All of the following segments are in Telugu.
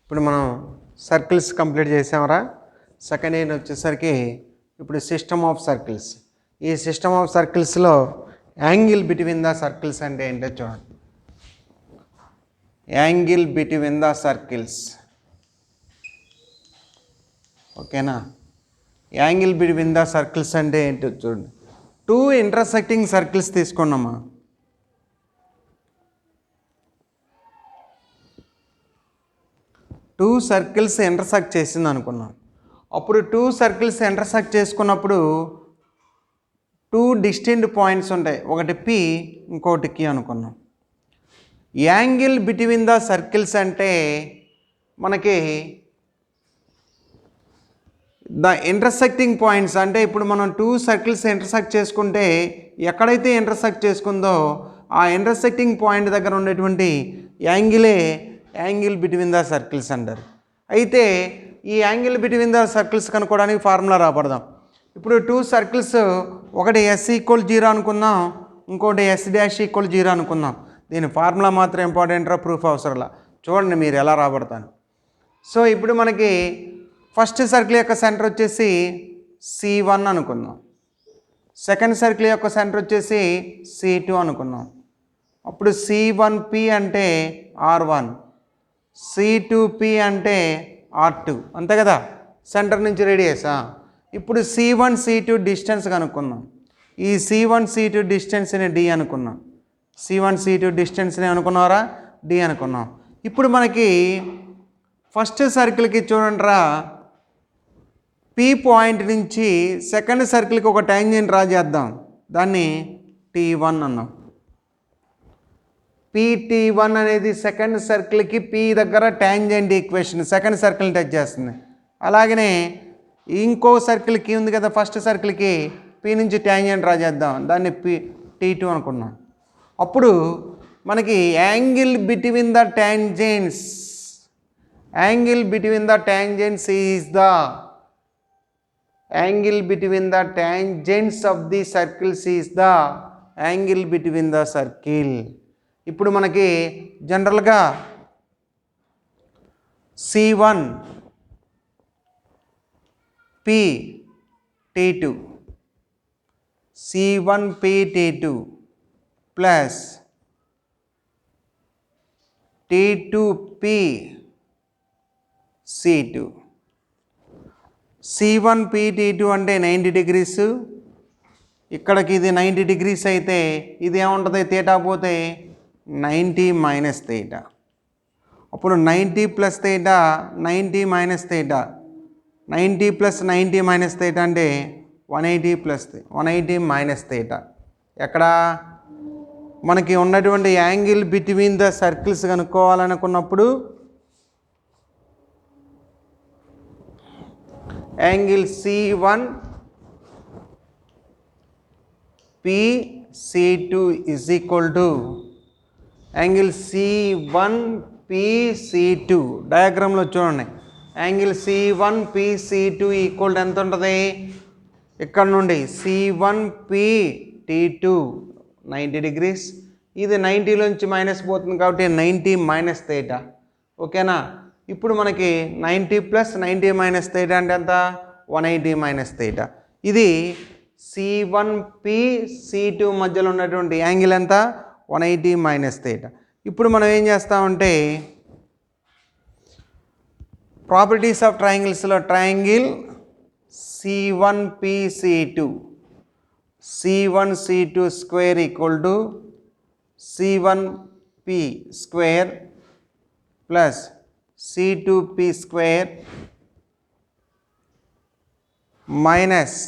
ఇప్పుడు మనం సర్కిల్స్ కంప్లీట్ చేసామరా. సెకండ్ ఇయర్ వచ్చేసరికి ఇప్పుడు సిస్టమ్ ఆఫ్ సర్కిల్స్. ఈ సిస్టమ్ ఆఫ్ సర్కిల్స్లో యాంగిల్ బిట్వీన్ ద సర్కిల్స్ అంటే ఏంటో చూడండి. యాంగిల్ బిట్వీన్ ద సర్కిల్స్, ఓకేనా? యాంగిల్ బిట్వీన్ ద సర్కిల్స్ అంటే ఏంటో చూడండి. టూ ఇంటర్సెక్టింగ్ సర్కిల్స్ తీసుకున్నామా. టూ సర్కిల్స్ ఇంటర్సెక్ట్ చేసింది అనుకున్నాం. అప్పుడు టూ సర్కిల్స్ ఇంటర్సెక్ట్ చేసుకున్నప్పుడు టూ డిస్టింక్ట్ పాయింట్స్ ఉంటాయి, ఒకటి పి ఇంకోటి కి అనుకున్నాం. యాంగిల్ బిట్వీన్ ద సర్కిల్స్ అంటే మనకి ద ఇంటర్సెక్టింగ్ పాయింట్స్ అంటే ఇప్పుడు మనం టూ సర్కిల్స్ ఇంటర్సెక్ట్ చేసుకుంటే ఎక్కడైతే ఇంటర్సెక్ట్ చేసుకుందో ఆ ఇంటర్సెక్టింగ్ పాయింట్ దగ్గర ఉండేటువంటి యాంగిలే యాంగిల్ బిట్వీన్ ద సర్కిల్స్ అంటారు. అయితే ఈ యాంగిల్ బిట్వీన్ ద సర్కిల్స్ కనుక్కోవడానికి ఫార్ములా రాబడదాం. ఇప్పుడు టూ సర్కిల్స్, ఒకటి ఎస్ ఈక్వల్ 0 అనుకుందాం, ఇంకోటి ఎస్ డాష్ ఈక్వల్ 0 అనుకుందాం. దీని ఫార్ములా మాత్రం ఇంపార్టెంట్రా, ప్రూఫ్ అవసరంలా. చూడండి మీరు ఎలా రాబడతాను. సో ఇప్పుడు మనకి ఫస్ట్ సర్కిల్ యొక్క సెంటర్ వచ్చేసి C1 అనుకుందాం, సెకండ్ సర్కిల్ యొక్క సెంటర్ వచ్చేసి C2 అనుకుందాం. అప్పుడు C1P అంటే R1, C2P అంటే R2, అంతే కదా, సెంటర్ నుంచి రేడియస్. ఇప్పుడు C1 C2 డిస్టెన్స్ కనుక్కుందాం. ఈ C1 C2 డిస్టెన్స్ని D అనుకున్నాం. C1 C2 డిస్టెన్స్ని అనుకున్నారా, D అనుకున్నాం. ఇప్పుడు మనకి ఫస్ట్ సర్కిల్కి చూడండిరా, P పాయింట్ నుంచి సెకండ్ సర్కిల్కి ఒక ట్యాంజెంట్ డ్రా చేద్దాం. దాన్ని T1 అన్నాం. PT1 అనేది సెకండ్ సర్కిల్కి P దగ్గర ట్యాంజెంట్ ఈక్వేషన్, సెకండ్ సర్కిల్ని టచ్ చేస్తుంది. అలాగనే ఇంకో సర్కిల్కి ఉంది కదా, ఫస్ట్ సర్కిల్కి P నుంచి ట్యాంజెంట్ డ్రా చేద్దాం, దాన్ని T2 అనుకున్నాం. అప్పుడు మనకి angle between the tangents, angle between the tangents is the angle between the tangents of the circles is the angle between the circle. ఇప్పుడు మనకి జనరల్గా C1 P T2, C1 P T2 plus T2 P C2. C1 P T2 అంటే 90 డిగ్రీస్, ఇక్కడికి ఇది 90 డిగ్రీస్ అయితే ఇది ఏముంటుంది, తీటా పోతే 90 మైనస్ తీటా. అప్పుడు 90 plus theta 90 minus theta, 90 plus 90 minus theta అంటే 180 ప్లస్ 180 మైనస్ తీటా. ఎక్కడ మనకి ఉన్నటువంటి యాంగిల్ బిట్వీన్ ద సర్కిల్స్ కనుక్కోవాలనుకున్నప్పుడు angle C1 P C2 is equal to angle C1 P C2. డయాగ్రామ్లో చూడండి, angle C1 P C2 equal to ఎంత ఉంటుంది, ఇక్కడ నుండి C1 P T2 90 డిగ్రీస్, ఇది 90లోంచి మైనస్ పోతుంది కాబట్టి 90 మైనస్ తీటా, ఓకేనా. ఇప్పుడు మనకి 90 ప్లస్ 90 మైనస్ తీటా అంటే ఎంత, 180 మైనస్ తీటా. ఇది C1 P C2 మధ్యలో ఉన్నటువంటి యాంగిల్ ఎంత, 180 మైనస్ తీటా. ఇప్పుడు మనం ఏం చేస్తామంటే ప్రాపర్టీస్ ఆఫ్ ట్రయాంగిల్స్లో triangle C1 P C2, C1 C2 square equal to C1 P square plus C2 P square minus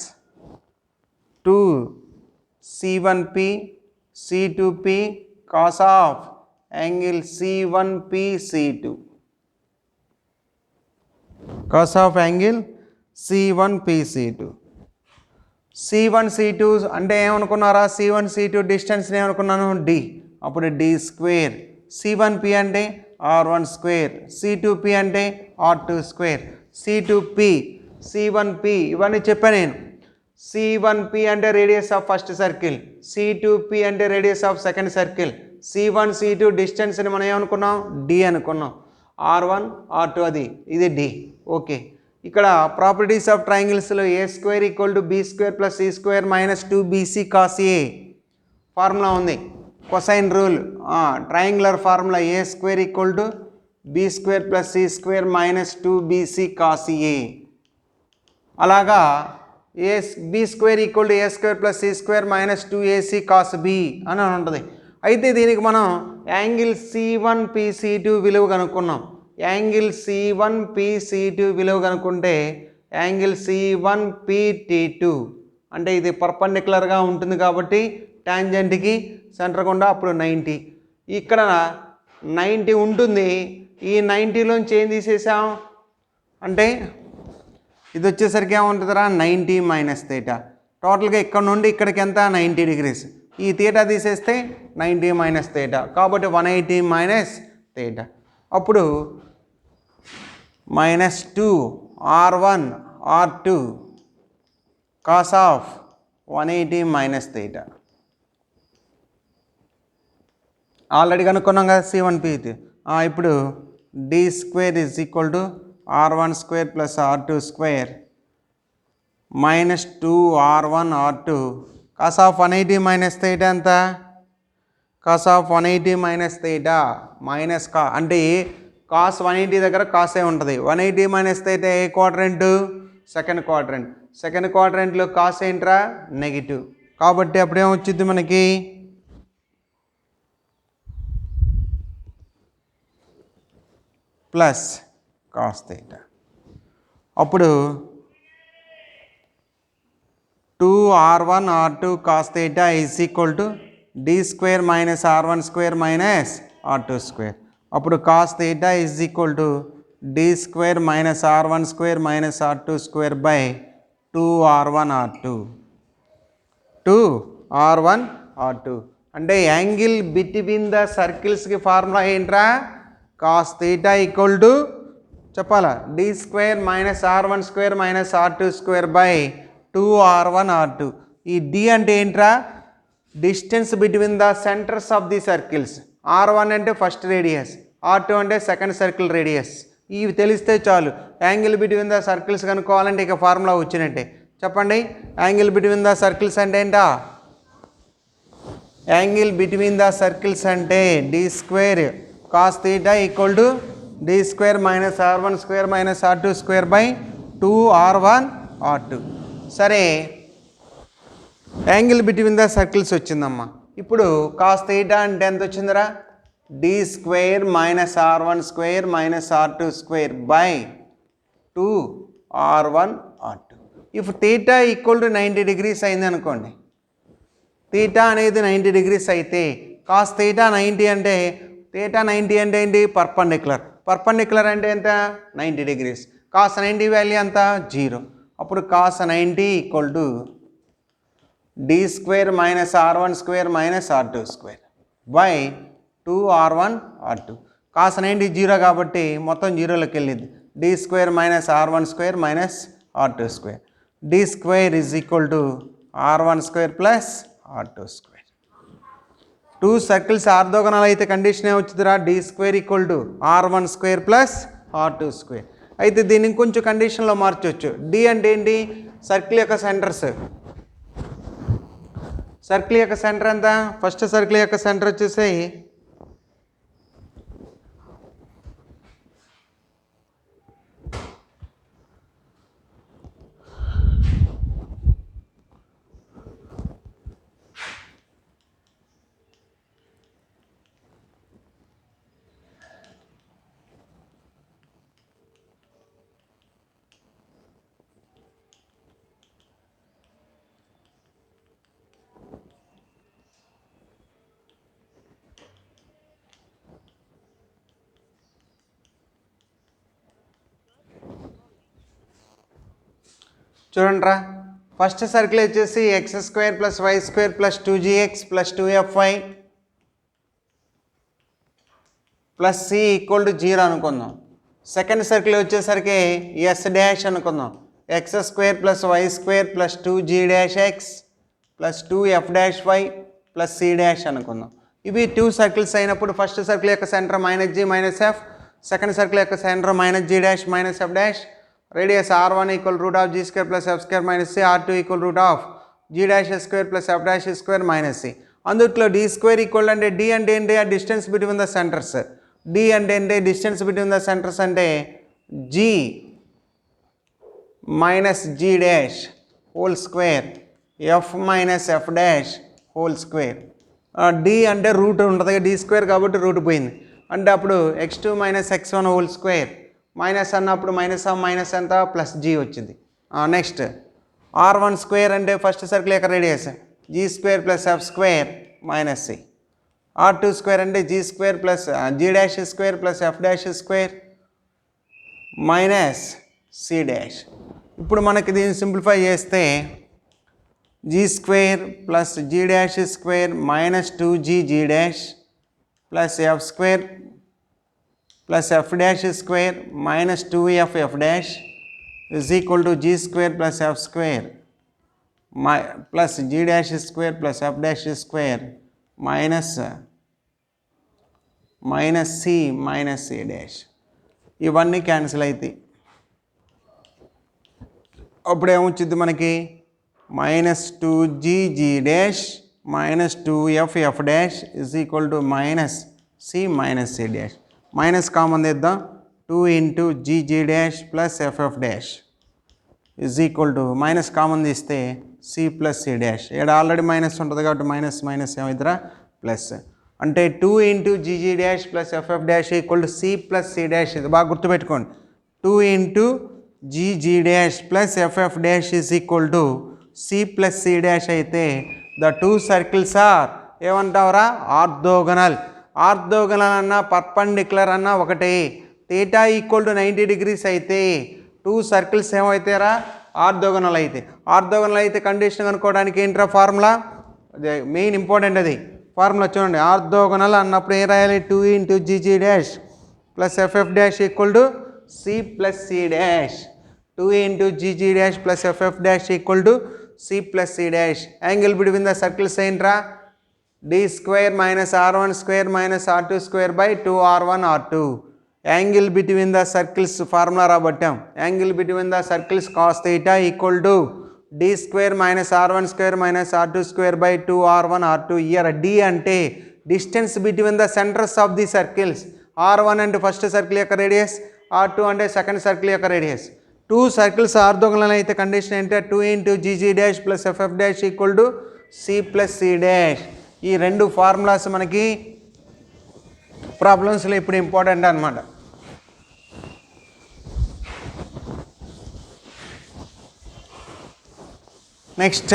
2 C1 P C2 P cos of angle C1 P C2, cos of angle C1 P C2. C1 C2 అంటే ఏమనుకున్నారా, C1 C2 డిస్టెన్స్ని ఏమనుకున్నాను, D. అప్పుడు D స్క్వేర్, C1 P అంటే R1 స్క్వేర్, C2 P అంటే R2 square, C2 P C1 P ఇవన్నీ చెప్పాను నేను. C1 P అంటే radius of first circle, C2 P అంటే radius of second circle, C1 C2 డిస్టెన్స్ని మనం ఏమనుకున్నాం, D అనుకున్నాం. R1 R2 అది ఇది D. ఓకే, ఇక్కడ ప్రాపర్టీస్ ఆఫ్ ట్రయాంగిల్స్లో A square equal to B square plus C square minus 2bc cos A formula ఉంది. Cosine rule triangular formula A square equal to B square plus C square minus 2bc cos A. అలాగా B square equal to A square plus C square minus 2ac cos B అని ఉంటుంది. అయితే దీనికి మనం యాంగిల్ C1PC2 విలువ కనుక్కున్నాం. యాంగిల్ C1PC2 విలువ కనుక్కుంటే యాంగిల్ C1PT2 అంటే ఇది పర్పెండిక్యులర్గా ఉంటుంది కాబట్టి టాంజెంట్కి సెంటర్ గుండా అప్పుడు 90. ఇక్కడ 90 ఉంటుంది. ఈ 90లోంచి ఏం తీసేసాం అంటే ఇది వచ్చేసరికి ఏముంటుందిరా 90 మైనస్ తీటా. టోటల్గా ఇక్కడ నుండి ఇక్కడికి ఎంత 90 degrees. ఈ తీటా తీసేస్తే 90 మైనస్ తీటా కాబట్టి 180 మైనస్ తీటా. అప్పుడు -2 R1 R2 cos of 180 minus theta. Already కనుక్కున్నాం కదా C1PT. ఇప్పుడు D square is equal to R1 square plus R2 square minus 2 R1 R2 cos of 180 minus theta ఎంత? cos of 180 minus theta minus అంటే cos 180 దగ్గర cos ఏ ఉంటుంది. 180 మైనస్ తీటా ఏ క్వాడ్రంట్? Second quadrant. సెకండ్ క్వాడ్రంట్లో cos ఏంట్రా? నెగిటివ్. కాబట్టి అప్పుడేమొచ్చింది మనకి ప్లస్ cos తీటా. అప్పుడు 2R1 R2 cos theta is equal to D square minus R1 square minus R2 square. అప్పుడు cos theta is equal to D square minus R1 square minus R2 square by 2R1 R2. 2R1 R2 అంటే యాంగిల్ బిట్వీన్ ద సర్కిల్స్కి ఫార్ములా ఏంట్రా? cos theta ఈక్వల్ టు చెప్పాలా D square minus R1 square minus R2 square by 2R1 R2. ఈ D అంటే ఏంట్రా? Distance between the centres of the circles. R1 అంటే ఫస్ట్ రేడియస్, R2 అంటే సెకండ్ సర్కిల్ రేడియస్. ఇవి తెలిస్తే చాలు. యాంగిల్ బిట్వీన్ ద సర్కిల్స్ కనుక్కోవాలంటే ఇక ఫార్ములా వచ్చినట్టే. చెప్పండి, యాంగిల్ బిట్వీన్ ద సర్కిల్స్ అంటే ఏంటా? యాంగిల్ బిట్వీన్ ద సర్కిల్స్ అంటే D square cos theta equal to D square minus R1 square minus R2 square by 2R1 R2. సరే, యాంగిల్ బిట్వీన్ ద సర్కిల్స్ వచ్చిందమ్మా. ఇప్పుడు cos theta అంటే ఎంత వచ్చిందిరా? D square minus R1 square minus R2 square by 2R1 R2. If theta equal to 90 degrees అయింది అనుకోండి, theta అనేది 90 degrees అయితే cos theta 90 అంటే theta 90 అంటే ఏంటి? పర్పెండిక్యులర్. పర్పెండిక్యులర్ అంటే ఎంత? 90 degrees. cos 90 వాల్యూ ఎంత? 0. అప్పుడు cos 90 equal to D square minus R1 square minus R2 square by 2R1 R2. cos 90 0 కాబట్టి మొత్తం జీరోలోకి వెళ్ళింది. D square minus R1 square minus R2 square. D square is equal to R1 square plus R2 square. 2 circles orthogonal అయితే కండిషన్ ఏమొచ్చుదిరా? D square equal to R1 square plus R2 square. అయితే దీన్ని ఇంకొంచెం కండిషన్లో మార్చవచ్చు. D అంటే ఏంటి? సర్కిల్ యొక్క సెంటర్స్. సర్కిల్ యొక్క సెంటర్ ఎంత? ఫస్ట్ సర్కిల్ యొక్క సెంటర్ వచ్చేసి చూడండిరా, ఫస్ట్ సర్కిల్ వచ్చేసి X square plus Y square plus 2gx plus 2fy plus C equal to 0 అనుకుందాం. సెకండ్ సర్కిల్ వచ్చేసరికి ఎస్ డాష్ అనుకుందాం. X square plus Y square plus 2g dash X plus 2f dash Y plus C dash అనుకుందాం. ఇవి 2 సర్కిల్స్ అయినప్పుడు ఫస్ట్ సర్కిల్ యొక్క centre -g - f, second circle యొక్క centre minus G dash minus F dash, radius r1 equal root of G square plus F square minus C, r2 equal root of G dash square plus F dash square minus C. అందుట్లో డి స్క్వేర్ ఈక్వల్ అంటే డి అంటే ఏంటి, ఆ distance between the centres. D అంటే ఏంటి, డిస్టెన్స్ బిట్వీన్ ద సెంటర్స్ అంటే G minus G dash whole square F minus F dash whole square. D అంటే రూట్ ఉంటుంది, డి స్క్వేర్ కాబట్టి రూట్ పోయింది. అంటే అప్పుడు x2 మైనస్ x1 హోల్ స్క్వేర్ మైనస్ అన్నప్పుడు మైనస్ ఎంత ప్లస్ జీ వచ్చింది. నెక్స్ట్ r1 స్క్వేర్ అంటే ఫస్ట్ సర్కిల్ యొక్క radius G square plus F square minus C. r2 square అంటే G square plus G dash square plus F dash square minus C dash. ఇప్పుడు మనకి దీన్ని సింప్లిఫై చేస్తే G square plus G dash square minus 2g G dash plus F square plus F dash square minus 2f F dash is equal to g square plus f square plus g dash square plus f dash square minus c minus c dash. ఇవన్నీ క్యాన్సిల్ అవుతాయి. అప్పుడు ఏమొచ్చింది మనకి minus 2g g dash minus 2f f dash is equal to minus c minus c dash. Minus common తెద్దాం, 2 into g dash plus F dash is equal to minus common తీస్తే సి ప్లస్ సి డాష్. ఇక్కడ ఆల్రెడీ మైనస్ ఉంటుంది కాబట్టి మైనస్ ఏమవుతుందా ప్లస్. అంటే 2 into G G dash plus F dash equal to C plus C dash. ఇది బాగా గుర్తుపెట్టుకోండి, 2 into G G dash plus F dash is equal to C plus C dash అయితే ద టూ సర్కిల్స్ ఆర్ ఏమంటావరా ఆర్థోగనల్. ఆర్థోగనల్ అన్న పర్పెండిక్యులర్ అన్న ఒకటే. థీటా ఈక్వల్ టు 90 degrees అయితే టూ సర్కిల్స్ ఏమవుతారా ఆర్థోగనల్ అయితే. ఆర్థోగనల్ అయితే కండిషన్ కనుక్కోవడానికి ఏంట్రా ఫార్ములా, అదే మెయిన్ ఇంపార్టెంట్. అది ఫార్ములా చూడండి, ఆర్థోగనల్ అన్నప్పుడు ఏం రాయాలి, 2 into G G dash plus F dash equal to C plus C dash. 2 into G G dash plus F dash equal to C plus C dash. Angle between the circles ఏంట్రా, D square minus r1 square minus r2 square by 2r1 r2. Angle between the circles formula రాబట్టాం. Angle between the circles cos theta equal to D square minus r1 square minus r2 square by 2r1 r2. Here D అంటే distance between the centres of the circles. r1 అంటే ఫస్ట్ సర్కిల్ యొక్క రేడియస్, r2 అంటే సెకండ్ సర్కిల్ యొక్క రేడియస్. టూ సర్కిల్స్ ఆర్థోగనల్ అయితే కండిషన్ ఏంటంటే 2 into G G dash plus F dash equal to C plus C dash. ఈ రెండు ఫార్ములాస్ మనకి ప్రాబ్లమ్స్లో ఇప్పుడు ఇంపార్టెంట్ అనమాట. నెక్స్ట్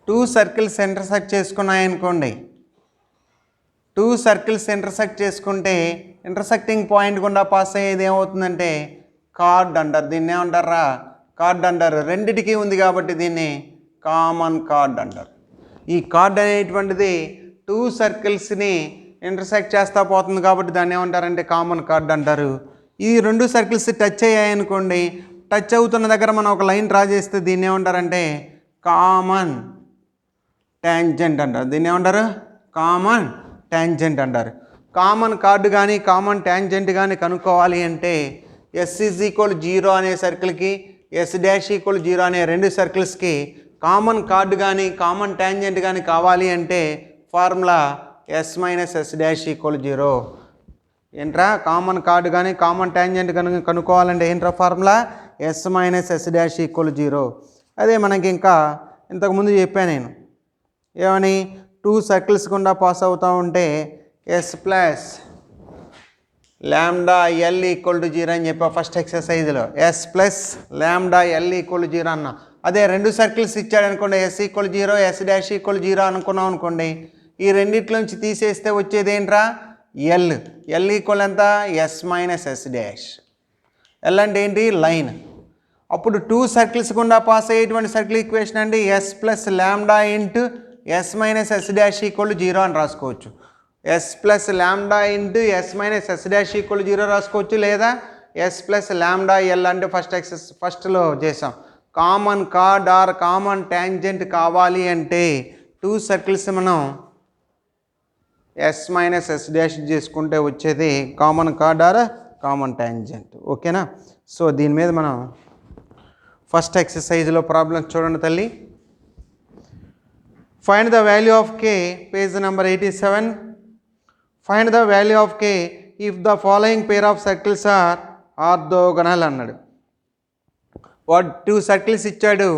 టూ సర్కిల్స్ ఇంటర్సెక్ట్ చేసుకున్నాయనుకోండి, టూ సర్కిల్స్ ఇంటర్సెక్ట్ చేసుకుంటే ఇంటర్సెక్టింగ్ పాయింట్ గుండా పాస్ అయ్యేది ఏమవుతుందంటే కార్డ్ అంటారు. దీన్ని ఏమంటారా కార్డ్ అంటారు. రెండిటికి ఉంది కాబట్టి దీన్ని కామన్ కార్డ్ అంటారు. ఈ కార్డ్ అనేటువంటిది టూ సర్కిల్స్ని ఇంటర్సెక్ట్ చేస్తూ పోతుంది కాబట్టి దాన్ని ఏమంటారంటే కామన్ కార్డ్ అంటారు. ఈ రెండు సర్కిల్స్ టచ్ అయ్యాయనుకోండి, టచ్ అవుతున్న దగ్గర మనం ఒక లైన్ డ్రా చేస్తే దీన్ని ఏమంటారంటే కామన్ ట్యాంజెంట్ అంటారు. దీన్ని ఏమంటారు కామన్ ట్యాంజెంట్ అంటారు. కామన్ కార్డు కానీ కామన్ ట్యాంజెంట్ కానీ కనుక్కోవాలి అంటే ఎస్ ఈజ్ ఈక్వల్ 0 అనే సర్కిల్కి ఎస్ డాష్ ఈక్వల్ 0 అనే రెండు సర్కిల్స్కి కామన్ కార్డు కానీ కామన్ ట్యాంజెంట్ కానీ కావాలి అంటే formula S minus S dash equal 0. ఏంట్రా కామన్ కార్డు కానీ కామన్ ట్యాంజెంట్ కనుక్కోవాలంటే ఏంట్రా formula S minus S dash equal 0. అదే మనకి ఇంకా ఇంతకుముందు చెప్పాను నేను ఏమని, టూ సర్కిల్స్ గుండా పాస్ అవుతూ ఉంటే S plus lambda L equal to 0 అని చెప్పా ఫస్ట్ ఎక్సర్సైజ్లో. S plus lambda L equal 0 అన్న. అదే రెండు సర్కిల్స్ ఇచ్చాడనుకోండి, S equal 0 S dash equal 0 అనుకున్నాం అనుకోండి, ఈ రెండిట్లోంచి తీసేస్తే వచ్చేది ఏంట్రా ఎల్. ఎల్ ఈక్వల్ ఎంత S minus S dash. L అంటే ఏంటి లైన్. అప్పుడు టూ సర్కిల్స్ గుండా పాస్ అయ్యేటువంటి సర్కిల్ ఈక్వేషన్ అండి S plus lambda into S minus S dash equal 0 అని రాసుకోవచ్చు. S plus lambda into S minus S dash equal 0 రాసుకోవచ్చు, లేదా ఎస్ ప్లస్ ల్యాండా ఎల్ అంటే ఫస్ట్లో చేసాం common chord or common tangent కావాలి అంటే టూ సర్కిల్స్ మనం ఎస్ మైనస్ ఎస్ డాష్ చేసుకుంటే వచ్చేది common chord or common tangent. ఓకేనా? సో దీని మీద మనం ఫస్ట్ ఎక్సర్సైజ్లో ప్రాబ్లం చూడండి తల్లి. Find the value of K, page number 87. Find the value of K if the following pair of circles are orthogonal అన్నాడు. వాడు టూ సర్కిల్స్ ఇచ్చాడు,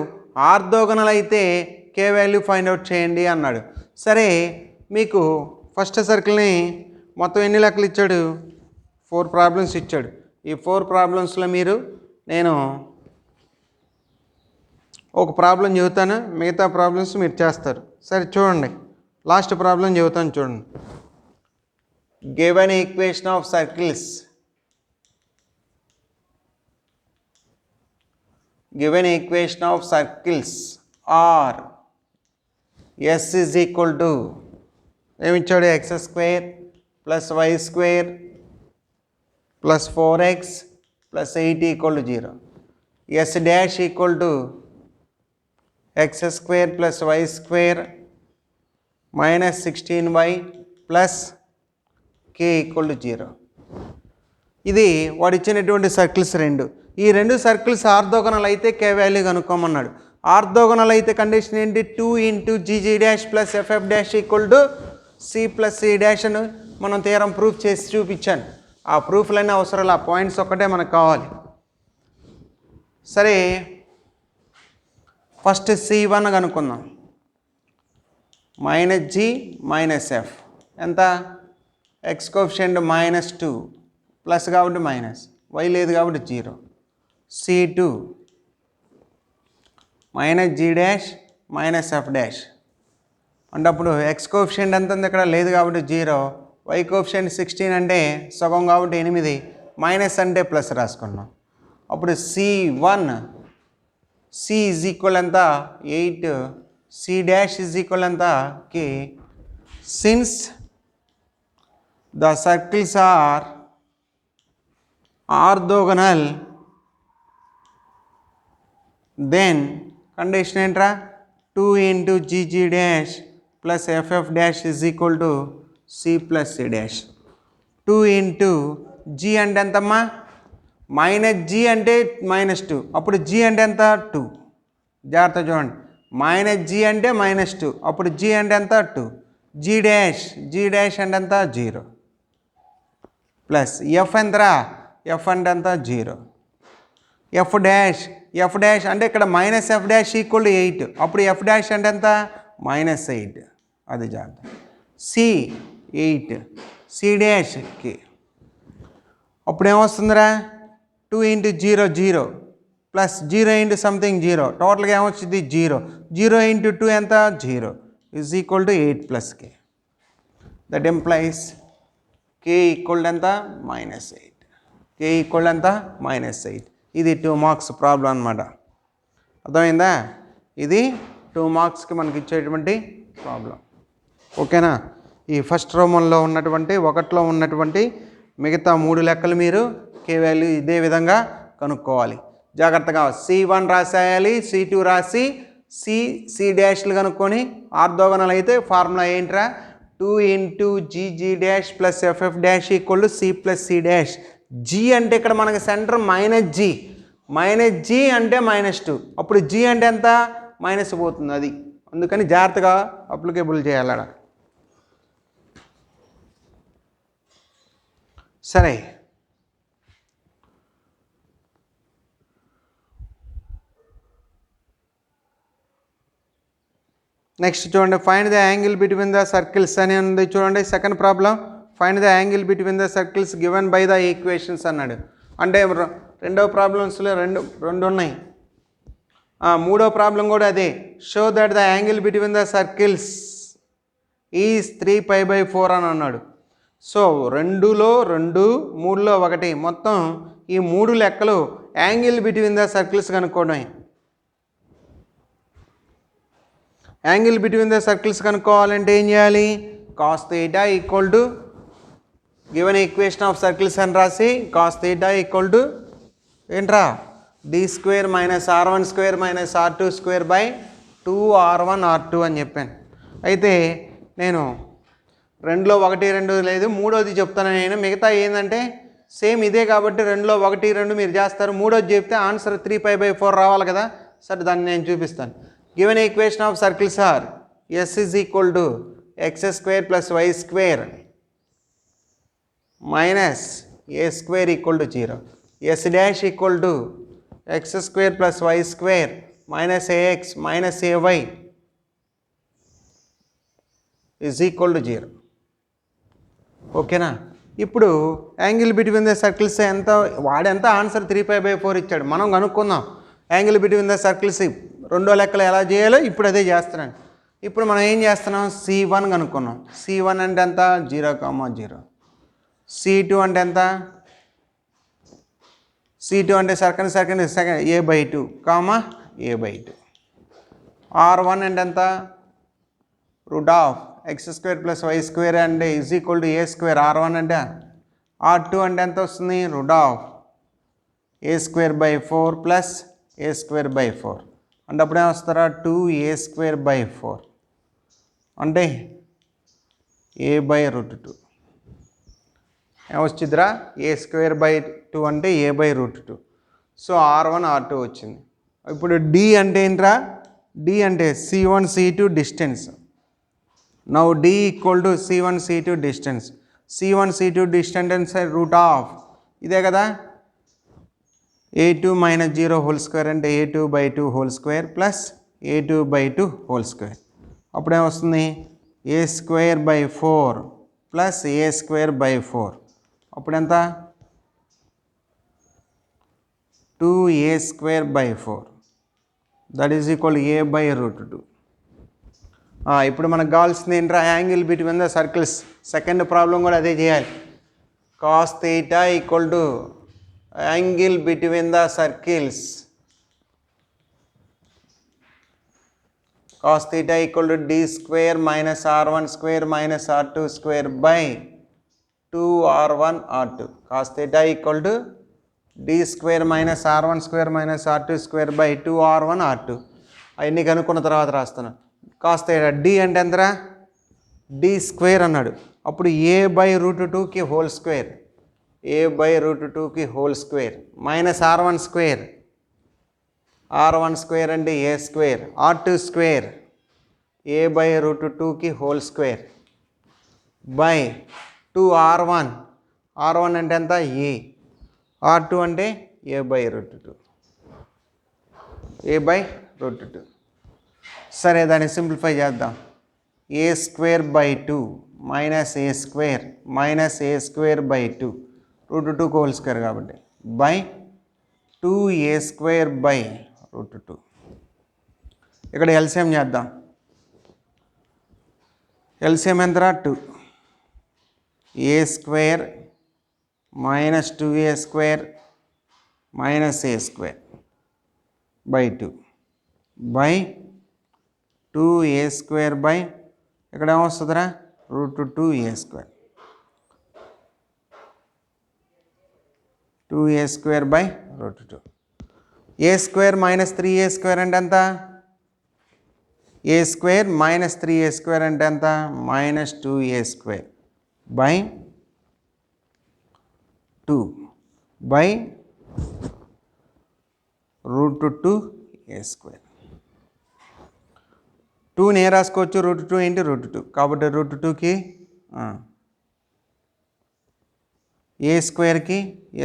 ఆర్థోగనల్ అయితే కే వాల్యూ ఫైండ్ అవుట్ చేయండి అన్నాడు. సరే, మీకు ఫస్ట్ సర్కిల్ని మొత్తం ఎన్ని లెక్కలు ఇచ్చాడు? 4 ప్రాబ్లమ్స్ ఇచ్చాడు. ఈ 4 ప్రాబ్లమ్స్లో నేను ఒక ప్రాబ్లం చెబుతాను, మిగతా ప్రాబ్లమ్స్ మీరు చేస్తారు. సరే చూడండి, లాస్ట్ ప్రాబ్లం చెబుతాను చూడండి. Given equation of circles, given equation of circles are s is equal to ఏమిచ్చాడు? x square plus y square plus 4x plus 8 equal to 0. s dash equal to x square plus y square minus 16y plus k equal to 0. ఇది వాడు ఇచ్చినటువంటి సర్కిల్స్ రెండు. ఈ రెండు సర్కిల్స్ ఆర్థోగనల్ అయితే కే వాల్యూ కనుక్కోమన్నాడు. ఆర్థోగనల్ అయితే కండిషన్ ఏంటి? 2 into G G dash plus F F dash equal to C plus C dash అని మనం థియరం ప్రూఫ్ చేసి చూపించాను. ఆ ప్రూఫ్లన్నీ అవసరం, ఆ పాయింట్స్ ఒక్కటే మనకు కావాలి. సరే, ఫస్ట్ C1 కనుక్కుందాం. మైనస్ జీ మైనస్ ఎఫ్ ఎంత? ఎక్స్ కోఎఫిషియంట్ -2 ప్లస్ కాబట్టి మైనస్, వై లేదు కాబట్టి 0. C2 minus G dash minus F dash అంటే అప్పుడు ఎక్స్ కోఎఫిషియంట్ ఎంత ఉంది? ఇక్కడ లేదు కాబట్టి 0. వై కోఎఫిషియంట్ 16 అంటే సగం కాబట్టి 8, మైనస్ అంటే ప్లస్ రాసుకున్నాం. అప్పుడు C1 C ఈజ్ ఈక్వల్ ఎంత? 8. C డాష్ ఈజ్ ఈక్వల్ ఎంత? కి since the circles are orthogonal then condition ఏంట్రా? 2 into G G dash plus F F dash is equal to C plus C dash. 2 into G అంటే ఎంతమ్మా? మైనస్ జీ అంటే -2, అప్పుడు జీ అంటే ఎంత? 2. జాగ్రత్త చూడండి, మైనస్ జీ అంటే -2, అప్పుడు జీ అంటే ఎంత? 2. జీ డాష్ అంటే ఎంత? 0 ప్లస్ ఎఫ్ ఎంతరా? ఎఫ్ అంటే ఎంత? 0. ఎఫ్ డాష్ అంటే ఇక్కడ minus F dash equal to 8, అప్పుడు ఎఫ్ డాష్ అంటే ఎంత? -8. అది జాగ్రత్త. సి 8, సి డాష్కి అప్పుడు ఏమొస్తుందిరా? 2 ఇంటూ 0 ప్లస్ 0 ఇంటూ సంథింగ్ 0, టోటల్గా ఏమొచ్చింది? 0 ఇంటూ 2 ఎంత? 0 is equal to 8 plus K. That employees K equal ఎంత? -8. కే ఈక్వల్ ఎంత? -8. ఇది 2 మార్క్స్ ప్రాబ్లం అనమాట. అర్థమైందా? ఇది 2 మార్క్స్కి మనకి ఇచ్చేటువంటి ప్రాబ్లం. ఓకేనా? ఈ ఫస్ట్ రోమన్లో ఉన్నటువంటి 1లో ఉన్నటువంటి మిగతా 3 లెక్కలు మీరు కే వాల్యూ ఇదే విధంగా కనుక్కోవాలి. జాగ్రత్తగా C1 రాసేయాలి, C2 రాసి సి డాష్లు కనుక్కొని ఆర్థోగనల్ అయితే ఫార్ములా ఏంట్రా? 2 into G G dash plus F F dash equal to C plus C dash. G అంటే ఇక్కడ మనకి సెంటర్ మైనస్ జీ అంటే -2, అప్పుడు జీ అంటే ఎంత? మైనస్ పోతుంది. అది అందుకని జాగ్రత్తగా అప్లికేబుల్ చేయాలి. సరే, నెక్స్ట్ చూడండి. Find the angle between the circles అని ఉంది చూడండి. Second problem, find the angle between the circles given by the equations అన్నాడు. అంటే రెండవ ప్రాబ్లమ్స్లో రెండు ఉన్నాయి. మూడో ప్రాబ్లం కూడా అదే. Show that the angle between the circles is 3π/4 అని అన్నాడు. సో 2లో 2, 3లో 1, మొత్తం ఈ 3 లెక్కలు యాంగిల్ బిట్వీన్ ద సర్కిల్స్ కనుక్కోవడం. యాంగిల్ బిట్వీన్ ద సర్కిల్స్ కనుక్కోవాలంటే ఏం చేయాలి? cos θ equal to given equation of circles అని రాసి cos θ ఈక్వల్ టు ఏంట్రా? D square minus R1 square minus R2 square by 2R1 R2 అని చెప్పాను. అయితే నేను 2లో 1 2 లేదు, మూడోది చెప్తాను నేను. మిగతా ఏంటంటే సేమ్ ఇదే కాబట్టి 2లో 1 2 మీరు చేస్తారు. మూడోది చెప్తే ఆన్సర్ 3π/4 రావాలి కదా. సరే దాన్ని నేను చూపిస్తాను. Given equation of circles are S is equal to x square plus y square minus a square equal to 0. S dash equal to x square plus y square minus ax minus ay is equal to 0. ఓకేనా? ఇప్పుడు యాంగిల్ బిట్వీన్ ద సర్కిల్స్ ఎంత, వాడెంత ఆన్సర్ 3π/4 ఇచ్చాడు. మనం కనుక్కుందాం యాంగిల్ బిట్వీన్ ద సర్కిల్స్ రెండో లెక్కలు ఎలా చేయాలో ఇప్పుడు అదే చేస్తున్నాను. ఇప్పుడు మనం ఏం చేస్తున్నాం, C1 కనుక్కున్నాం. C1 అంటే ఎంత, 0,0. C2 అంటే ఎంత, C2 అంటే సెకండ్ a/2 a/2. R1 అంటే ఎంత, root of x square plus y square అంటే is equal to a square. R1 అంటే R2 అంటే ఎంత వస్తుంది, root of a²/4 plus a²/4 అంటే అప్పుడే వస్తారా 2a²/4 అంటే a/√2 ఏమొచ్చిద్దిరా, a²/2 అంటే a/√2. సో R1 R2 వచ్చింది. ఇప్పుడు D అంటే ఏంట్రా, D అంటే C1 C2 distance. Now D equal to C1 C2 distance. C1 C2 distance root of ఇదే కదా, a2 మైనస్ 0 హోల్ స్క్వేర్ అంటే a2/2 whole square plus a2/2 whole square. అప్పుడేమొస్తుంది, a²/4 ప్లస్ a²/4 అప్పుడెంత, 2a²/4 that is equal a/√2. ఇప్పుడు మనకు కావాల్సింది ఏంట్రా, angle between the circles. Second problem కూడా అదే చేయాలి. Cos theta equal to angle between the circles. Cos theta equal to d square minus R1 square minus R2 square by 2R1 R2. Cos theta equal to d square minus R1 square minus R2 square by 2R1 R2. అవన్నీ కనుక్కున్న తర్వాత రాస్తాను. కాస్ థీటా d అంటే ఎంతరా, d స్క్వేర్ అన్నాడు. అప్పుడు a/√2కి హోల్ స్క్వేర్, a/√2కి whole square minus R1 square, R1 square అంటే a స్క్వేర్, R2 స్క్వేర్ a/√2కి whole square by 2R1. R1 అంటే ఎంత, a, R2 అంటే a/√2, a/√2. సరే దాన్ని సింప్లిఫై చేద్దాం. a²/2 minus a² minus a²/2 √2 whole square కాబట్టి బై 2a²/√2. ఇక్కడ ఎల్సిఎం చేద్దాం. ఎల్సిఎం ఎంతరా, 2. a² minus 2a² minus a²/2 by 2a² ఇక్కడ ఏమొస్తుందిరా, √2a². 2a²/√2. a² minus 3a² అంటే ఎంత, a² మైనస్ 3a² అంటే ఎంత, minus 2a² by 2 by √2a². 2ని ఏ రాసుకోవచ్చు, √2 ఇంటూ √2 కాబట్టి √2కి a²కి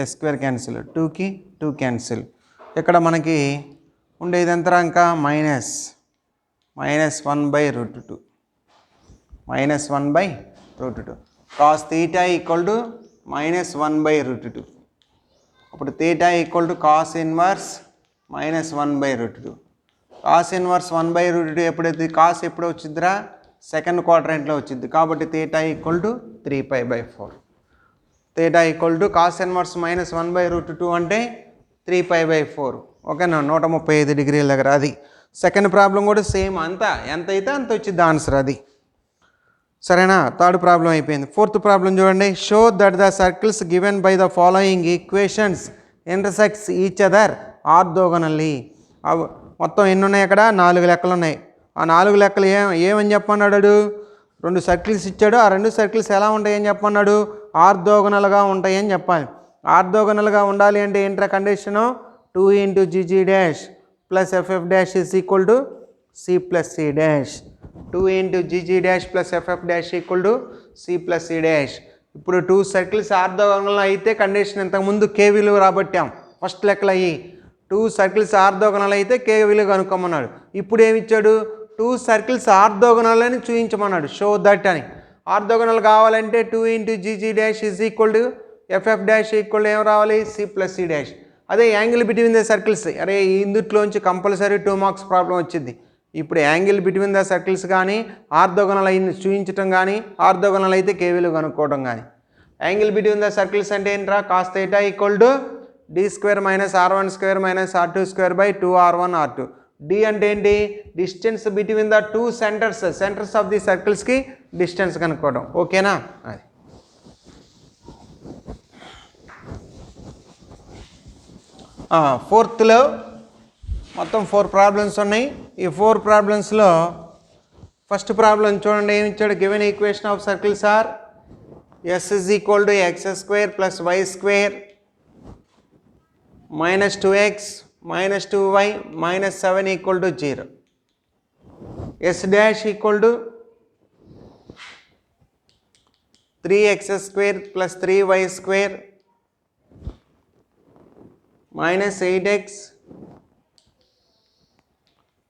a² క్యాన్సిల్, 2కి 2 క్యాన్సిల్. ఇక్కడ మనకి ఉండేది ఎంతరా, ఇంకా minus 1/√2 minus 1/√2. Cos theta equal to minus 1/√2. అప్పుడు theta equal to cos inverse minus 1/√2. Cos inverse 1/√2 ఎప్పుడైతే, కాస్ ఎప్పుడు వచ్చిద్దిరా, సెకండ్ క్వాడ్రంట్లో వచ్చింది కాబట్టి theta equal to 3π/4. Theta equal to cos inverse minus 1/√2 అంటే 3π/4. ఓకేనా, 135 డిగ్రీల దగ్గర. అది సెకండ్ ప్రాబ్లం కూడా సేమ్, అంతా ఎంత అయితే అంత వచ్చింది ఆన్సర్ అది. సరేనా, థర్డ్ ప్రాబ్లం అయిపోయింది. ఫోర్త్ ప్రాబ్లం చూడండి. Show that the circles given by the following equations intersects each other orthogonally. మొత్తం ఎన్ని ఉన్నాయి అక్కడ? 4 లెక్కలు ఉన్నాయి. ఆ 4 లెక్కలు ఏమని చెప్పన్నాడు? 2 సర్కిల్స్ ఇచ్చాడు. ఆ 2 సర్కిల్స్ ఎలా ఉంటాయని చెప్పన్నాడు? ఆర్థోగోనల్గా ఉంటాయని చెప్పాలి. ఆర్థోగోనల్గా ఉండాలి అంటే ఏంట్రా condition? 2 into GG dash plus FF dash is equal to C plus C dash. 2 into GG dash plus FF dash equal to C plus C dash. ఇప్పుడు 2 సర్కిల్స్ ఆర్థోగోనల్ అయితే కండిషన్ ఇంతకుముందు K విలువ రాబట్టాం ఫస్ట్ లెక్కలు అయ్యి. 2 సర్కిల్స్ ఆర్థోగోనల్ అయితే K విలువ కనుక్కోమన్నాడు. ఇప్పుడు ఏమి ఇచ్చాడు? 2 సర్కిల్స్ ఆర్థోగోనల్ అని చూపించమన్నాడు. షో దట్ అని. ఆర్థోగోనల్ కావాలంటే 2 into GG dash is equal to FF dash equal to ఏం రావాలి? C plus C dash. అదే యాంగిల్ బిట్వీన్ ద సర్కిల్స్. అరే ఇందుట్లోంచి కంపల్సరీ 2 మార్క్స్ ప్రాబ్లం వచ్చింది. ఇప్పుడు యాంగిల్ బిట్వీన్ ద సర్కిల్స్ కానీ ఆర్థోగోనల్ అయింది చూపించడం కానీ ఆర్థోగోనల్ అయితే K విలువ కనుక్కోవడం కానీ. యాంగిల్ బిట్వీన్ ద సర్కిల్స్ అంటే ఏంట్రా? Cos theta equal to D square minus R1 square minus R2 square by 2R1 R2. D అంటే ఏంటి? Distance between the 2 centres of the సర్కిల్స్కి డిస్టెన్స్ కనుక్కోవడం. ఓకేనా? అది ఫోర్త్లో మొత్తం 4 ప్రాబ్లమ్స్ ఉన్నాయి. ఈ 4 ప్రాబ్లమ్స్లో ఫస్ట్ ప్రాబ్లం చూడండి ఏమి ఇచ్చాడు? Given equation of circles are S is equal to x square plus y square minus 2x minus 2y minus 7 equal to 0. S dash equal to 3x square plus 3y square minus 8x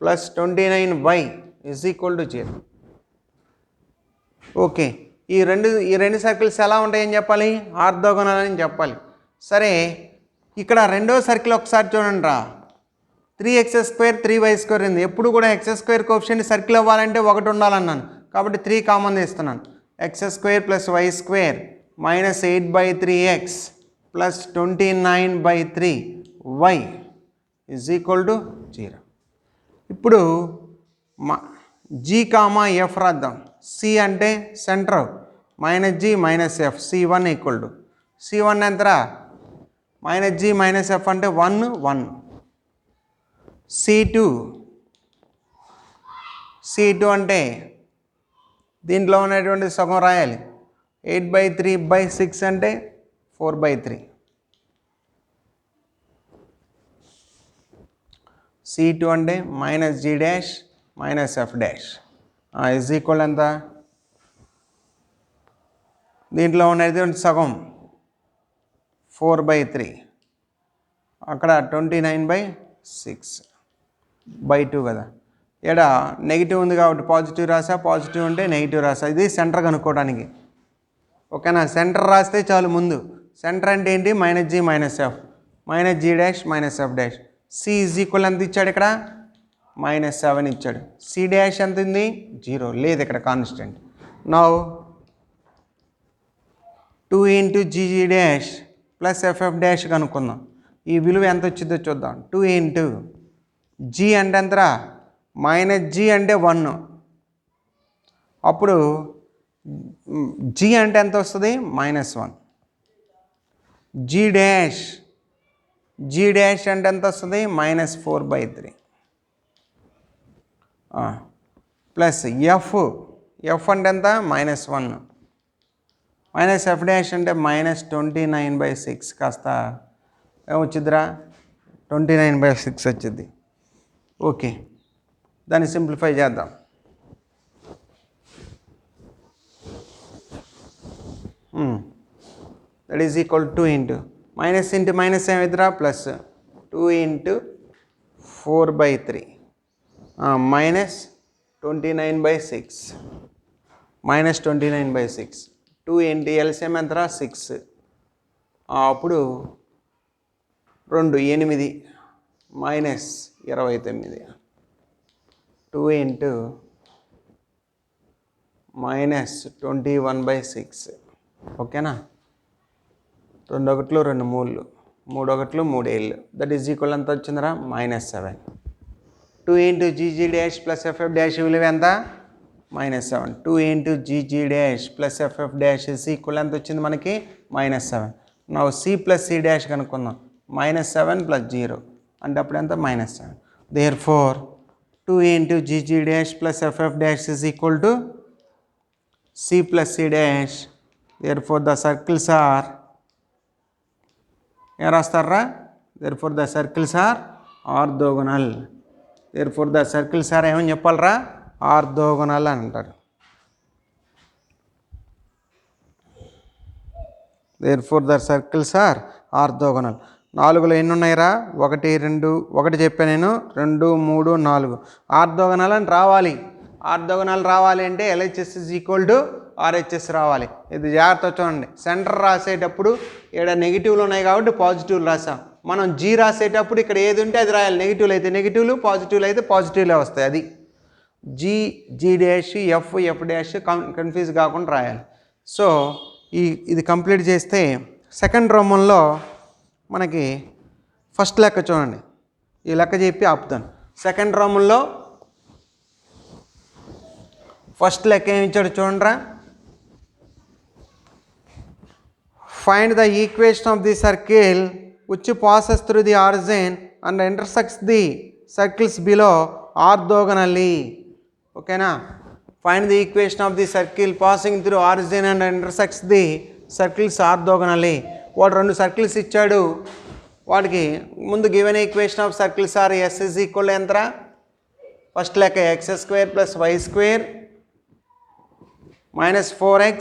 plus 29y is equal to 0. Okay, ఈ రెండు సర్కిల్స్ ఎలా ఉంటాయని చెప్పాలి? ఆర్థోగోనల్ అని చెప్పాలి. సరే, ఇక్కడ రెండో సర్కిల్ ఒకసారి చూడండి రా. 3x స్క్వేర్ 3y స్క్వేర్ ఉంది. ఎప్పుడు కూడా x స్క్వేర్ కోఎఫిషియంట్ సర్కిల్ అవ్వాలంటే 1 ఉండాలన్నాను కాబట్టి 3 కామన్ తీస్తున్నాను. x square plus y square minus 8/3x plus 29/3y is equal to 0. ఇప్పుడు G, F రాద్దాం. C అంటే centre minus G minus F C1 equal to C1 ఎంతరా? మైనస్ G మైనస్ F అంటే 1 1. C2 అంటే దీంట్లో ఉన్నటువంటి సగం రాయాలి. 8/3/6 అంటే 4/3. C2 అంటే minus G dash minus F dash is equal ఎంత? దీంట్లో ఉన్నది సగం 4/3, అక్కడ 29/6/2 కదా. ఇక్కడ నెగిటివ్ ఉంది కాబట్టి పాజిటివ్ రాసా, పాజిటివ్ ఉంటే నెగిటివ్ రాసా. ఇది సెంటర్ కనుక్కోవడానికి. ఓకేనా? సెంటర్ రాస్తే చాలు. ముందు సెంటర్ అంటే ఏంటి? Minus G minus F minus G dash minus F dash. C is equal ఎంత ఇచ్చాడు? ఇక్కడ -7 ఇచ్చాడు. C డాష్ ఎంత ఉంది? 0 లేదు ఇక్కడ constant. Now 2 into GG dash plus FF dash కనుక్కుందాం. ఈ విలువ ఎంత వచ్చిందో చూద్దాం. 2 into G అంటే ఎంతరా? మైనస్ G అంటే 1. అప్పుడు G అంటే ఎంత వస్తుంది? -1. G డాష్ అంటే ఎంత వస్తుంది? -4/3 ప్లస్ F అంటే ఎంత? -1 మైనస్ F డాష్ అంటే -29/6 కాస్త ఏమొచ్చిద్దిరా? 29/6 వచ్చింది. ఓకే, దాన్ని సింప్లిఫై చేద్దాం. That is equal 2 into minus into minus ఏమిద్దిరా? Plus 2 into 4/3 minus 29/6 2 into LCM ఎంతరా? 6. అప్పుడు 2 8 మైనస్ 29. 2 into minus 21/6. ఓకేనా? 2 1 2 3 3 1 3 ఏళ్ళు. దట్ ఈజ్ ఈక్వల్ ఎంత వచ్చిందిరా? -7. 2 into GG dash plus FF dash విలువ ఎంత? -7. 2 into GG dash plus FF dash is equal ఎంత వచ్చింది మనకి? -7. నా C ప్లస్ C డాష్ కనుక్కుందాం. -7 + 0 అంటే అప్పుడు ఎంత -7. Therefore 2 into GG dash plus FF dash is equal to C plus C dash. Therefore the circles are ఏం రాస్తారా? Therefore the circles are orthogonal. Therefore the circles are ఏమని చెప్పాలరా? ఆర్థోగోనల్ అని అంటారు. Therefore the circles are orthogonal. 4లో ఎన్ని ఉన్నాయిరా? 1 2 1 చెప్పాను నేను, 2 3 4 ఆర్థోగోనల్ అని రావాలి. ఆర్థోగోనల్ రావాలి అంటే LHS is equal to RHS రావాలి. ఇది జాగ్రత్త చూడండి. సెంటర్ రాసేటప్పుడు ఇక్కడ నెగిటివ్లు ఉన్నాయి కాబట్టి పాజిటివ్లు రాసాం. మనం G రాసేటప్పుడు ఇక్కడ ఏది ఉంటే అది రాయాలి. నెగిటివ్లు అయితే నెగిటివ్లు, పాజిటివ్లు అయితే పాజిటివ్లే వస్తాయి. అది G dash F dash confuse కాకుండా రాయాలి. సో ఇది కంప్లీట్ చేస్తే సెకండ్ రోమంలో మనకి ఫస్ట్ లెక్క చూడండి. ఈ లెక్క చెప్పి ఆపుతాను. సెకండ్ రోమంలో ఫస్ట్ లెక్క ఏమి ఇచ్చాడు చూడండిరా. Find the equation of the circle which passes through the origin and intersects the circles below orthogonally. ఓకేనా? Find the equation of the circle passing through origin and intersects the circles orthogonally. వాడు 2 సర్కిల్స్ ఇచ్చాడు. వాడికి ముందు given equation of circles are S is equal to ఎంతరా? ఫస్ట్ లెక్క x² + y² - 4x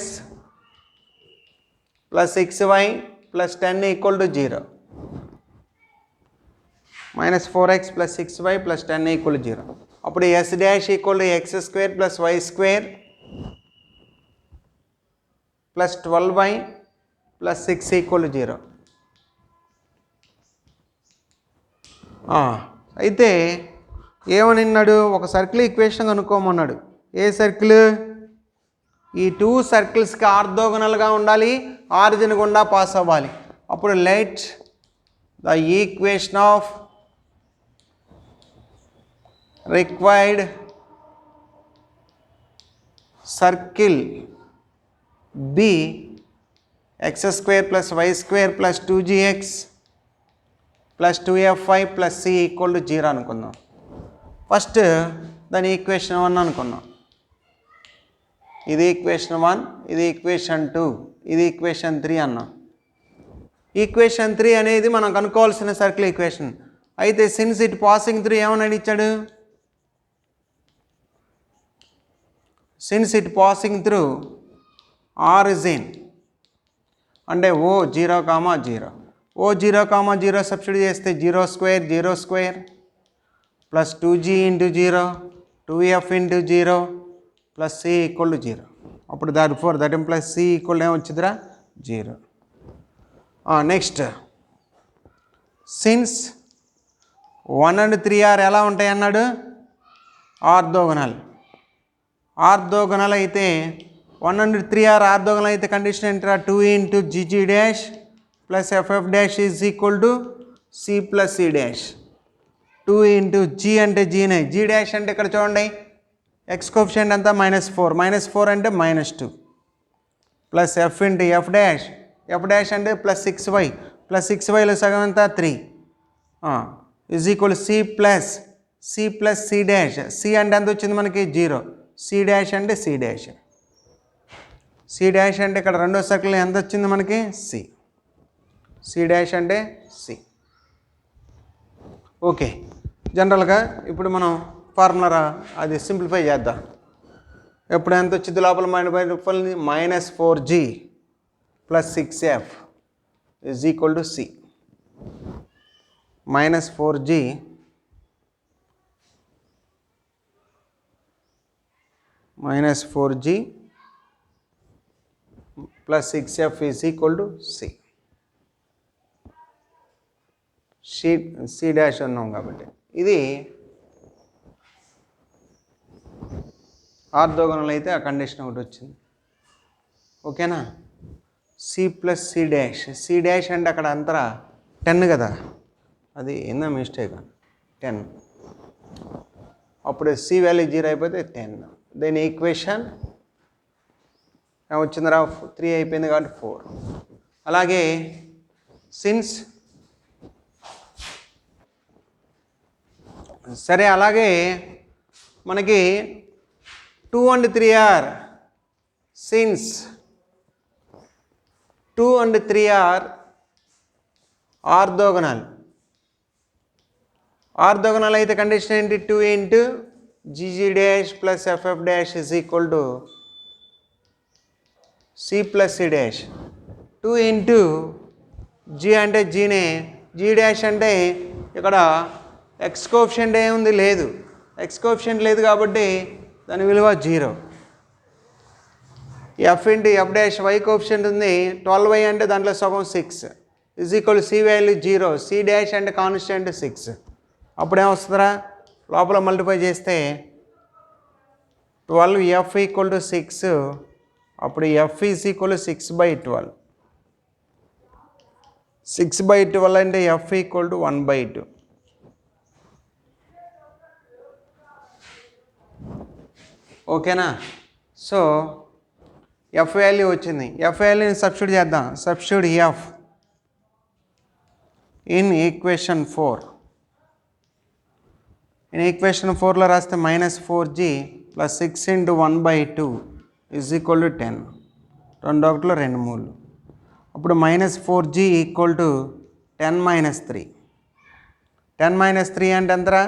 + 6y + 10 = 0. -4x + 6y + 10 = 0. అప్పుడు S dash = x² + y² + 12y + 6 = 0. అయితే ఏమనిన్నాడు? ఒక సర్కిల్ ఈక్వేషన్ కనుక్కోమన్నాడు. A circle? ఈ 2 సర్కిల్స్కి ఆర్థోగోనల్గా ఉండాలి, ఆరిజిన్ గుండా పాస్ అవ్వాలి. అప్పుడు let the equation of required circle B x² + y² + 2gx + 2fy + c = 0 అనుకుందాం. ఫస్ట్ దాని ఈక్వేషన్ 1 అనుకుందాం. ఇది ఈక్వేషన్ 1, ఇది ఈక్వేషన్ 2, ఇది ఈక్వేషన్ 3 అన్నాం. ఈక్వేషన్ 3 అనేది మనం కనుక్కోవాల్సిన సర్కిల్ ఈక్వేషన్. అయితే సిన్స్ ఇట్ పాసింగ్ త్రూ ఏమని ఇచ్చాడు? Since it passing through origin అంటే O0, 0 O0, 0 సబ్స్టిట్యూట్ చేస్తే 0² 0² + 2g × 0 2f × 0 + c = 0. అప్పుడు that implies c = ఏమొచ్చిందిరా? 0. Next since 1 and 3 are ఎలా ఉంటాయి అన్నాడు? ఆర్థోగోనల్. ఆర్థోగోనల్ అయితే 1 and 3 are ఆర్థోగోనల్ అయితే condition ఏంటరా? 2 into GG dash plus FF dash is equal to C plus C dash. 2 into G అంటే Gనే, G dash అంటే ఇక్కడ చూడండి x కోఎఫిషియంట్ అంతా -4, -4 అంటే -2 plus F into F dash, F dash అంటే +6y, +6yలో సగం అంతా 3 is equal to C plus C dash. C అంటే ఎంత వచ్చింది మనకి? 0. C dash అంటే C dash. C dash అంటే ఇక్కడ రెండో సర్కిల్ ఎంత వచ్చింది మనకి? C. C dash అంటే C. ఓకే. జనరల్గా ఇప్పుడు మనం ఫార్ములా అది సింప్లిఫై చేద్దాం. ఎప్పుడు ఎంత వచ్చింది లోపల? -4g + 6f is equal to C. -4g plus 6f is equal to C. C dash ఉన్నాం కాబట్టి ఇది ఆర్థోగోనల్ అయితే ఆ కండిషన్ ఒకటి వచ్చింది. ఓకేనా? C plus C dash. C dash అంటే అక్కడ అంతరా 10 కదా, అది ఏందో మిస్టేక్ 10. అప్పుడు C వాల్యూ 0 అయిపోతే 10. దీని ఈక్వేషన్ ఏమొచ్చిందిరా? 3 అయిపోయింది కాబట్టి 4. అలాగే సిన్స్ సరే, అలాగే మనకి 2 and 3 are since 2 and 3 are orthogonal అయితే కండిషన్ ఏంటి? 2 into gg dash plus ff dash is equal to c plus c dash. 2 into g అంటే జీనే, g డాష్ అంటే ఇక్కడ ఎక్స్ కోఎఫిషియంట్ ఏముంది? లేదు. ఎక్స్ కోఎఫిషియంట్ లేదు కాబట్టి దాని విలువ 0. F into F dash Y coefficient ఉంది 12y అంటే దాంట్లో సగం 6 is equal C value 0. C dash అంటే కాన్స్టెంట్ 6. అప్పుడేమొస్తుందిరా? లోపల మల్టిప్లై చేస్తే 12f ఈక్వల్ టు 6. అప్పుడు ఎఫ్ ఈజ్ ఈక్వల్ 6/12. 6/12 అంటే ఎఫ్ ఈక్వల్ టు 1/2. ఓకేనా? సో ఎఫ్ వాల్యూ వచ్చింది. ఎఫ్ వాల్యూని సబ్స్టిట్యూట్ చేద్దాం. Substitute F in equation 4. Equation 4లో రాస్తే -4g + 6 × 1/2 = 10. 2 ఒకటిలో 2 3. అప్పుడు -4g = 10 - 3. 10 - 3 అంటే ఎంతరా?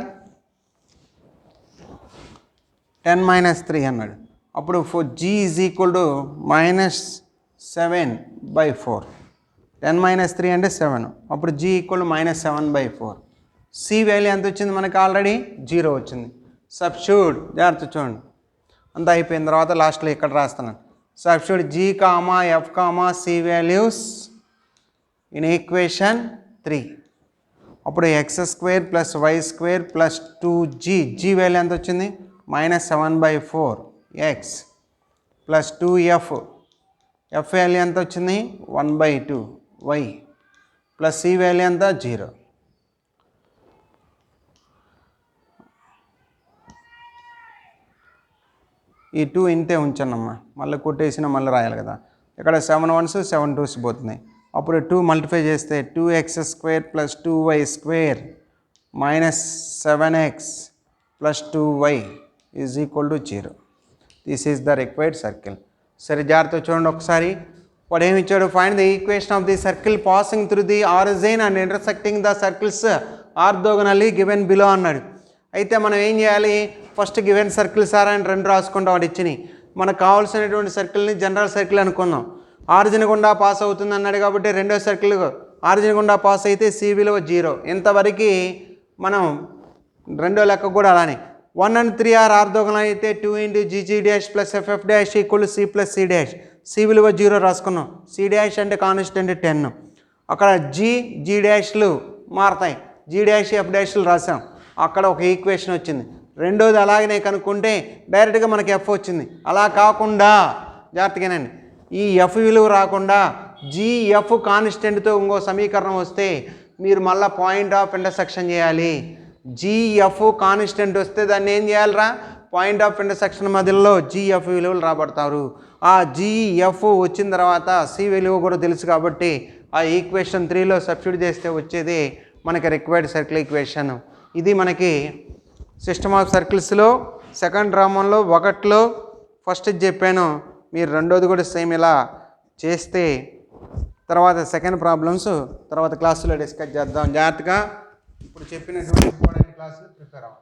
10 - 3 అన్నాడు. అప్పుడు g = -7/4. 10 - 3 అంటే 7. అప్పుడు g = -7/4. సి వాల్యూ ఎంత వచ్చింది మనకి? ఆల్రెడీ 0 వచ్చింది. సబ్స్టిట్యూట్, జాగ్రత్త చూడండి. అంతా అయిపోయిన తర్వాత లాస్ట్లో ఇక్కడ రాస్తున్నాను. Substitute g, f, c values in equation 3. అప్పుడు x² + y² + 2g. g value ఎంత వచ్చింది? -7/4 x + 2f. f వాల్యూ ఎంత వచ్చింది? 1/2 y + c వాల్యూ ఎంత? 0. ఈ 2 ఇంతే ఉంచానమ్మా. మళ్ళీ కొట్టేసిన మళ్ళీ రాయాలి కదా. ఇక్కడ 7 1s 7 2s పోతున్నాయి. అప్పుడు 2 మల్టిప్లై చేస్తే 2x² + 2y² -7x + 2y = 0. This is the required circle. సరే, జాగ్రత్త చూడండి ఒకసారి. వాడు ఏమి ఇచ్చాడు? Find the equation of the circle passing through the origin and intersecting the circles orthogonally given below అన్నాడు. అయితే మనం ఏం చేయాలి? ఫస్ట్ గివెన్ సర్కిల్స్ ఆర్ అని 2 రాసుకుంటాం. వాడు ఇచ్చినాయి. మనకు కావాల్సినటువంటి సర్కిల్ని జనరల్ సర్కిల్ అనుకుందాం. ఆరిజిన్ గుండా పాస్ అవుతుంది అన్నాడు కాబట్టి రెండో సర్కిల్ ఆరిజిన్ గుండా పాస్ అయితే సి విలువ 0. ఇంతవరకు మనం రెండో లెక్క కూడా అలానే. 1 and 3 ఆర్ ఆర్థోగోనల్ అయితే 2 × gg dash + ff dash = c + c dash. C విలువ 0 రాసుకున్నాం. సి డాష్ అంటే కాన్స్టెంట్ 10. అక్కడ g డాష్లు మారతాయి. g డాష్ f డాష్లు రాసాం. అక్కడ ఒక ఈక్వేషన్ వచ్చింది. రెండోది అలాగనే కనుక్కుంటే డైరెక్ట్గా మనకి ఎఫ్ వచ్చింది. అలా కాకుండా జాగ్రత్తగానండి, ఈ ఎఫ్ విలువ రాకుండా జిఎఫ్ కాన్స్టెంట్తో ఇంకో సమీకరణం వస్తే మీరు మళ్ళీ పాయింట్ ఆఫ్ ఇంటర్సెక్షన్ చేయాలి. జిఎఫ్ కాన్స్టెంట్ వస్తే దాన్ని ఏం చేయాలరా? పాయింట్ ఆఫ్ ఇంటర్సెక్షన్ మధ్యలో జిఎఫ్ విలువలు రాబడతారు. ఆ జిఎఫ్ వచ్చిన తర్వాత సి విలువ కూడా తెలుసు కాబట్టి ఆ ఈక్వేషన్ 3లో సబ్స్టిట్యూట్ చేస్తే వచ్చేది మనకి రిక్వైర్డ్ సర్కిల్ ఈక్వేషన్. ఇది మనకి సిస్టమ్ ఆఫ్ సర్కిల్స్లో సెకండ్ రామంలో 1లో ఫస్ట్ చెప్పాను. మీరు రెండోది కూడా సేమ్ ఇలా చేస్తే తర్వాత సెకండ్ ప్రాబ్లమ్స్ తర్వాత క్లాసులో డిస్కస్ చేద్దాం. జాగ్రత్తగా ఇప్పుడు చెప్పినటువంటి ఇంపార్టెంట్ క్లాసులు ప్రిపేర్ అవ్వండి.